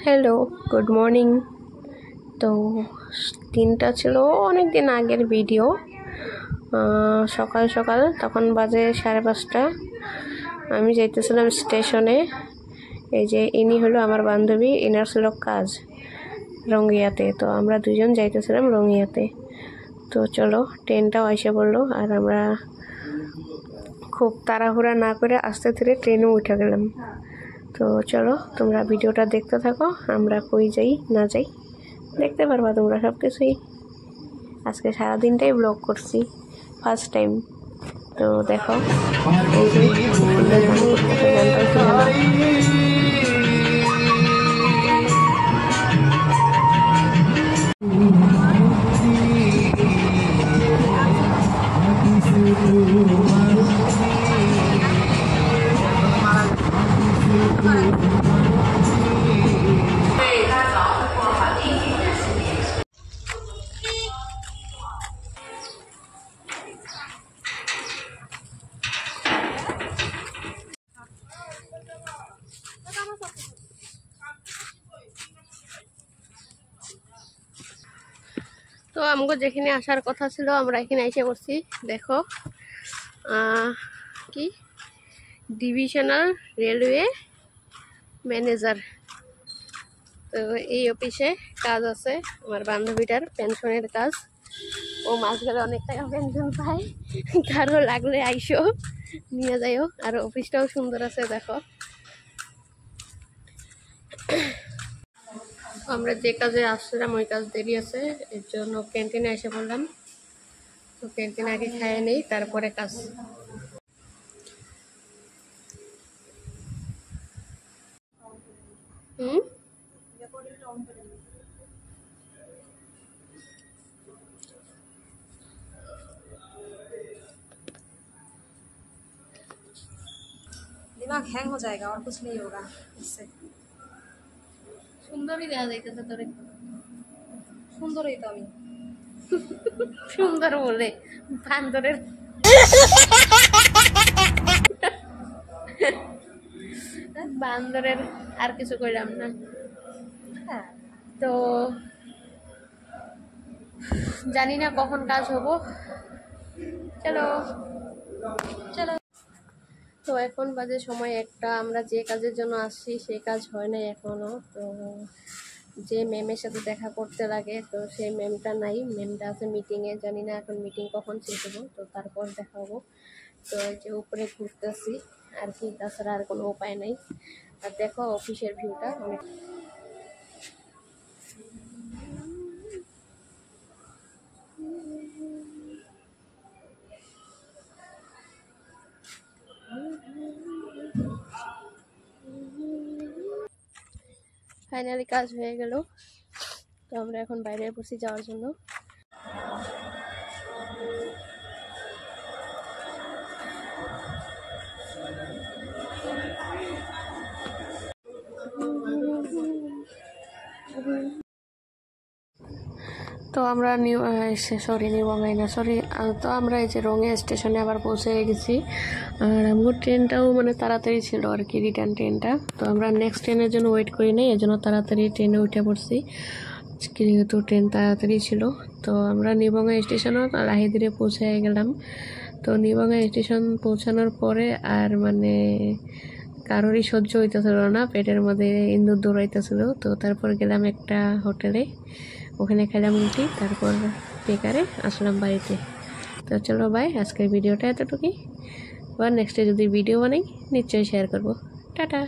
Hello, good morning. তো দিনটা ছিল অনেক দিন আগের ভিডিও। সকাল সকাল তখন বাজে 5:30। আমি যাইতেছিলাম স্টেশনে। এই যে ইনি হলো আমার বান্ধবী, ইনার ছিল কাজ রঙ্গিয়াতে। তো আমরা দুজন যাইতেছিলাম রঙ্গিয়াতে। তো চলো, ট্রেনটাও এসে পড়লো আর আমরা খুব তাড়াহুড়া না করে আস্তে ধীরে ট্রেনে উঠে গেলাম। তো চলো, তোমরা ভিডিওটা দেখতে থাকো। আমরা কই যাই না যাই দেখতে পারবা তোমরা সব কিছুই। আজকে সারাদিনটাই ব্লগ করছি, ফার্স্ট টাইম। তো দেখো, এই যে খুব সুন্দর গান করতেছে, গানটাও শোনালাম। তো আমগো যেখানে আসার কথা ছিল আমরা এখানে এসে পড়ছি। দেখো, কি ডিভিশনাল রেলওয়ে ম্যানেজার। তো এই অফিসে কাজ আছে আমার বান্ধবীটার, পেনশনের কাজ। ও মাস গেলে অনেক টাকা পেনশন পায়, কারো লাগলে আইসো নিয়ে যাইও। আর অফিসটাও সুন্দর আছে, দেখো। আমরা যে কাজে আসছিলাম ওই কাজ দেরি আছে, এর জন্য ক্যান্টিনে এসে পড়লাম। তো ক্যান্টিনে আগে খাইয়ে নেই, তারপরে কাজ। दिमाग हैंग हो जाएगा और कुछ नहीं होगा इससे। সুন্দরই দেখা যাইতেছে তোরে। সুন্দরই তো আমি। সুন্দর বলে বান্দরের বান্দরের আর কিছু কইলাম না। হ্যাঁ, তো জানি না কখন কাজ হবো। চলো চলো। তো এখন বাজে সময় 1টা। আমরা যে কাজের জন্য আসছি সেই কাজ হয় নাই এখনো। তো যে ম্যামের সাথে দেখা করতে লাগে, তো সেই ম্যামটা নাই, ম্যামটা আছে মিটিংয়ে। জানি না এখন মিটিং কখন শেষ হবো, তো তারপর দেখা হবো। তো এই যে উপরে ঘুরতেছি আর কি, তাছাড়া আর কোনো উপায় নাই। আর দেখো অফিসের ভিউটা অনেক। ফাইনালি কাজ হয়ে গেল। তো আমরা এখন বাইরে পড়ছি যাওয়ার জন্য। তো আমরা নিউ আমরা এই যে রঙিয়া স্টেশনে আবার পৌঁছে গেছি। আর আমার ট্রেনটাও মানে তাড়াতাড়ি ছিল আর কি, রিটার্ন ট্রেনটা। তো আমরা নেক্সট ট্রেনের জন্য ওয়েট করি নাই, এই জন্য তাড়াতাড়ি ট্রেনে উঠে পড়ছি, যেহেতু ট্রেন তাড়াতাড়ি ছিল। তো আমরা নিবঙ্গা স্টেশনও লাহি ধীরে পৌঁছে গেলাম। তো নিবঙ্গা স্টেশন পৌঁছানোর পরে আর মানে কারোরই সহ্য হইতেছিল না, পেটের মধ্যে ইন্দুর দৌড়াইতেছিল। তো তারপর গেলাম একটা হোটেলে, ওখানে খেলাম রুটি, তারপর বেকারে আসলাম বাড়িতে। তো চলো বাই, আজকের ভিডিওটা এতটুকুই। আবার নেক্সটে যদি ভিডিও বানাই নিশ্চয়ই শেয়ার করবো। টাটা।